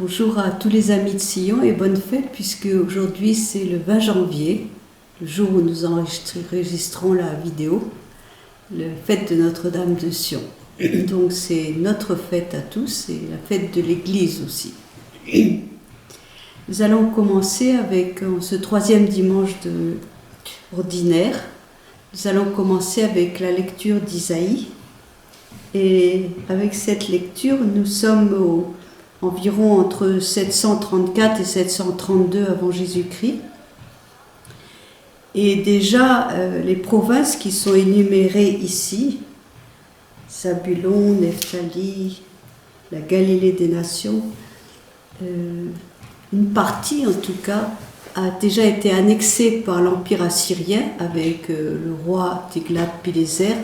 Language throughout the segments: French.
Bonjour à tous les amis de Sion et bonne fête puisque aujourd'hui c'est le 20 janvier, le jour où nous enregistrons la vidéo, la fête de Notre-Dame de Sion. Donc c'est notre fête à tous et la fête de l'Église aussi. Nous allons commencer avec ce troisième dimanche ordinaire. Nous allons commencer avec la lecture d'Isaïe. Et avec cette lecture, nous sommes environ entre 734 et 732 avant Jésus-Christ. Et déjà, les provinces qui sont énumérées ici, Zabulon, Nephtali, la Galilée des nations, une partie en tout cas a déjà été annexée par l'Empire assyrien avec le roi Tiglath-Pileser.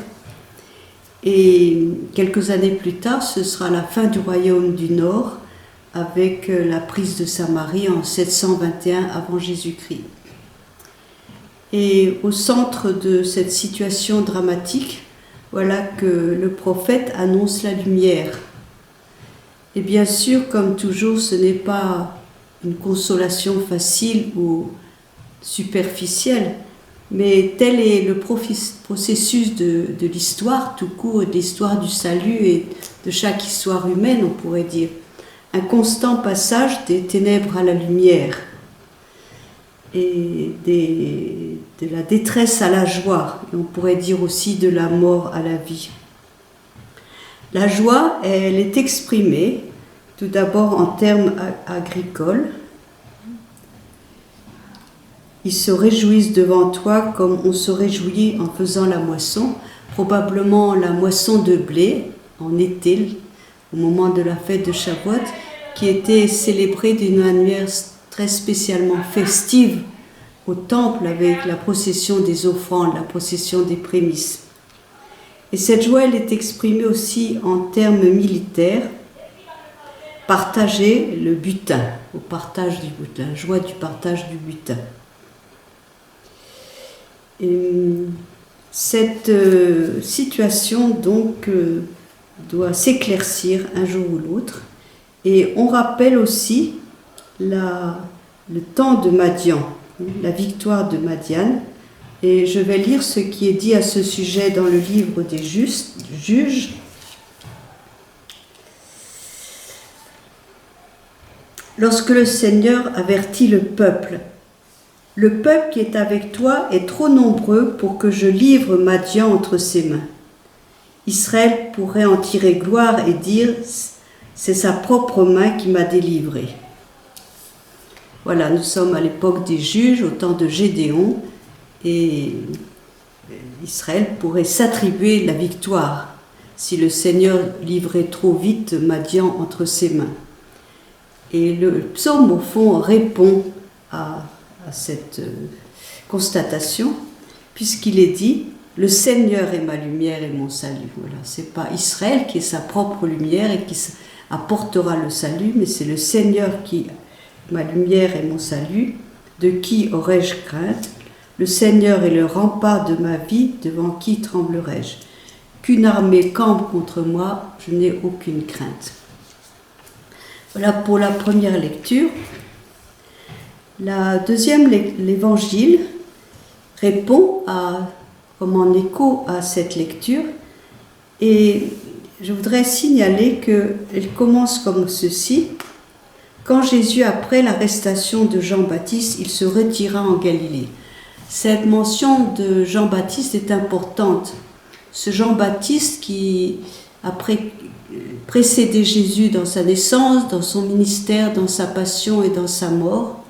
Et quelques années plus tard, ce sera la fin du royaume du Nord avec la prise de Samarie en 721 avant Jésus-Christ. Et au centre de cette situation dramatique, voilà que le prophète annonce la lumière. Et bien sûr, comme toujours, ce n'est pas une consolation facile ou superficielle, mais tel est le processus de l'histoire tout court, et de l'histoire du salut et de chaque histoire humaine, on pourrait dire. Un constant passage des ténèbres à la lumière et de la détresse à la joie, et on pourrait dire aussi de la mort à la vie. La joie, elle est exprimée tout d'abord en termes agricoles. Ils se réjouissent devant toi comme on se réjouit en faisant la moisson, probablement la moisson de blé en été, au moment de la fête de Shavuot, qui était célébrée d'une manière très spécialement festive au temple avec la procession des offrandes, la procession des prémices. Et cette joie, elle est exprimée aussi en termes militaires. Partager le butin, au partage du butin, la joie du partage du butin. Et cette situation donc doit s'éclaircir un jour ou l'autre. Et on rappelle aussi le temps de Madian, la victoire de Madian. Et je vais lire ce qui est dit à ce sujet dans le livre des Juges. Lorsque le Seigneur avertit le peuple qui est avec toi est trop nombreux pour que je livre Madian entre ses mains. Israël pourrait en tirer gloire et dire « c'est sa propre main qui m'a délivré ». Voilà, nous sommes à l'époque des juges, au temps de Gédéon, et Israël pourrait s'attribuer la victoire si le Seigneur livrait trop vite Madian entre ses mains. Et le psaume, au fond, répond à cette constatation, puisqu'il est dit « Le Seigneur est ma lumière et mon salut ». Voilà, ce n'est pas Israël qui est sa propre lumière et qui apportera le salut, mais c'est le Seigneur qui est ma lumière et mon salut. De qui aurais-je crainte? Le Seigneur est le rempart de ma vie, devant qui tremblerai-je? Qu'une armée campe contre moi, je n'ai aucune crainte. Voilà pour la première lecture. La deuxième, l'évangile, répond comme en écho à cette lecture. Et je voudrais signaler qu'elle commence comme ceci. Quand Jésus, après l'arrestation de Jean-Baptiste, il se retira en Galilée. Cette mention de Jean-Baptiste est importante. Ce Jean-Baptiste qui, après précédé Jésus dans sa naissance, dans son ministère, dans sa passion et dans sa mort.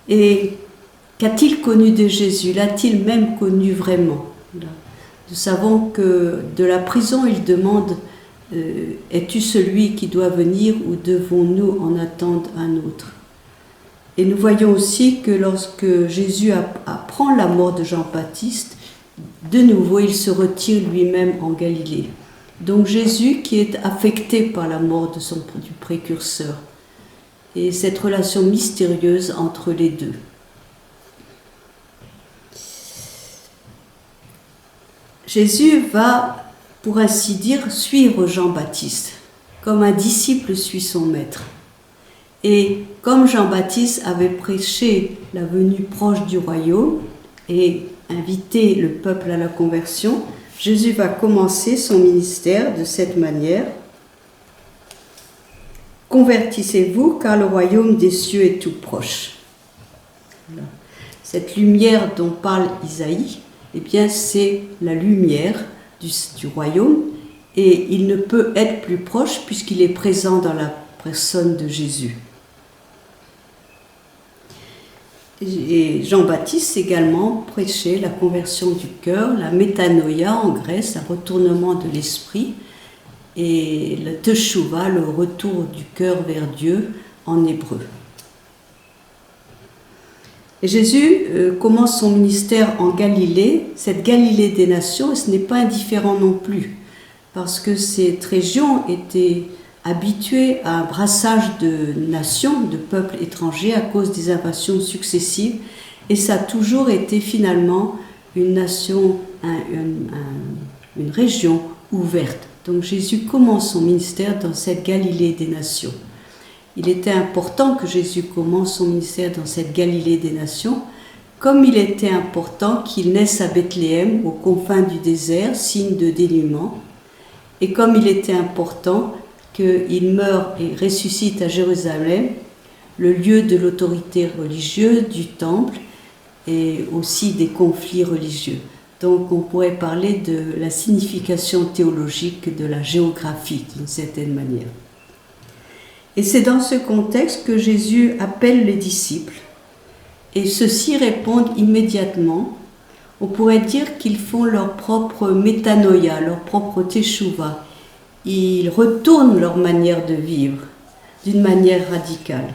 Et qu'a-t-il connu de Jésus? L'a-t-il même connu vraiment? Nous savons que de la prison, il demande « Es-tu celui qui doit venir ou devons-nous en attendre un autre ?» Et nous voyons aussi que lorsque Jésus apprend la mort de Jean-Baptiste, de nouveau il se retire lui-même en Galilée. Donc Jésus qui est affecté par la mort du précurseur. Et cette relation mystérieuse entre les deux. Jésus va, pour ainsi dire, suivre Jean-Baptiste, comme un disciple suit son maître. Et comme Jean-Baptiste avait prêché la venue proche du royaume et invité le peuple à la conversion, Jésus va commencer son ministère de cette manière. Convertissez-vous car le royaume des cieux est tout proche. Voilà. Cette lumière dont parle Isaïe, eh bien c'est la lumière du royaume et il ne peut être plus proche puisqu'il est présent dans la personne de Jésus. Et Jean-Baptiste également prêchait la conversion du cœur, la métanoïa en Grèce, un retournement de l'esprit, et le teshuva, le retour du cœur vers Dieu en hébreu. Et Jésus commence son ministère en Galilée, cette Galilée des nations, et ce n'est pas indifférent non plus, parce que cette région était habituée à un brassage de nations, de peuples étrangers à cause des invasions successives, et ça a toujours été finalement une nation, une région ouverte. Donc Jésus commence son ministère dans cette Galilée des nations. Il était important que Jésus commence son ministère dans cette Galilée des nations, comme il était important qu'il naisse à Bethléem, aux confins du désert, signe de dénuement, et comme il était important qu'il meure et ressuscite à Jérusalem, le lieu de l'autorité religieuse, du temple et aussi des conflits religieux. Donc on pourrait parler de la signification théologique de la géographie d'une certaine manière. Et c'est dans ce contexte que Jésus appelle les disciples et ceux-ci répondent immédiatement. On pourrait dire qu'ils font leur propre métanoïa, leur propre teshuva. Ils retournent leur manière de vivre d'une manière radicale.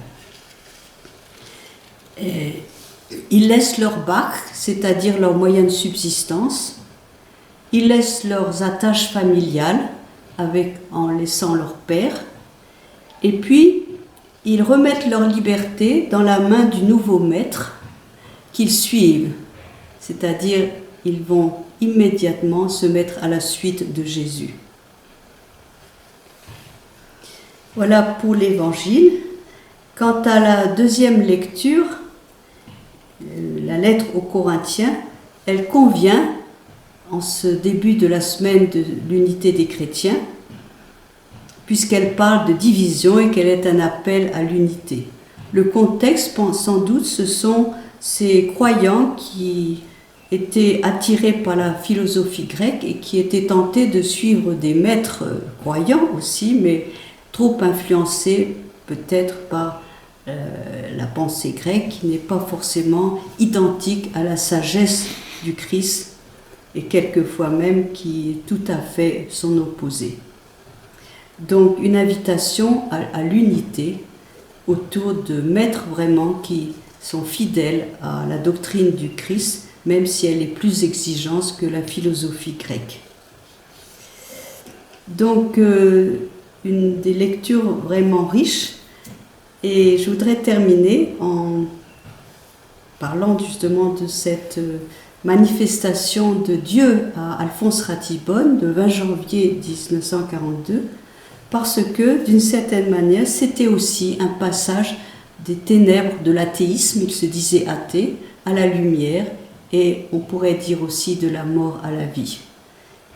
Et ils laissent leur barque, c'est-à-dire leurs moyens de subsistance. Ils laissent leurs attaches familiales en laissant leur père. Et puis, ils remettent leur liberté dans la main du nouveau maître qu'ils suivent. C'est-à-dire, ils vont immédiatement se mettre à la suite de Jésus. Voilà pour l'Évangile. Quant à la deuxième lecture, la lettre aux Corinthiens, elle convient en ce début de la semaine de l'unité des chrétiens, puisqu'elle parle de division et qu'elle est un appel à l'unité. Le contexte, sans doute, ce sont ces croyants qui étaient attirés par la philosophie grecque et qui étaient tentés de suivre des maîtres croyants aussi, mais trop influencés peut-être par la pensée grecque qui n'est pas forcément identique à la sagesse du Christ et quelquefois même qui est tout à fait son opposé. Donc une invitation à l'unité autour de maîtres vraiment qui sont fidèles à la doctrine du Christ, même si elle est plus exigeante que la philosophie grecque. Donc une des lectures vraiment riches, et je voudrais terminer en parlant justement de cette manifestation de Dieu à Alphonse Ratisbonne le 20 janvier 1942, parce que d'une certaine manière c'était aussi un passage des ténèbres de l'athéisme, il se disait athée, à la lumière, et on pourrait dire aussi de la mort à la vie.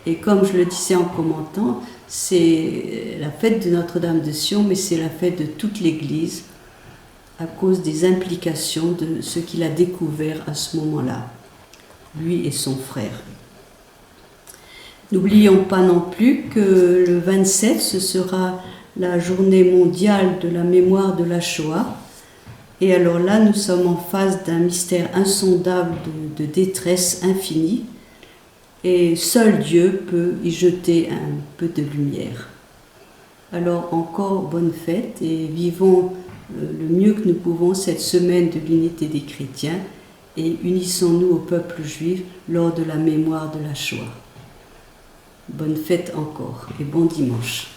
Et comme je le disais en commentant, c'est la fête de Notre-Dame de Sion, mais c'est la fête de toute l'Église à cause des implications de ce qu'il a découvert à ce moment-là, lui et son frère. N'oublions pas non plus que le 27, ce sera la journée mondiale de la mémoire de la Shoah. Et alors là, nous sommes en face d'un mystère insondable de détresse infinie. Et seul Dieu peut y jeter un peu de lumière. Alors encore bonne fête et vivons le mieux que nous pouvons cette semaine de l'unité des chrétiens et unissons-nous au peuple juif lors de la mémoire de la Shoah. Bonne fête encore et bon dimanche.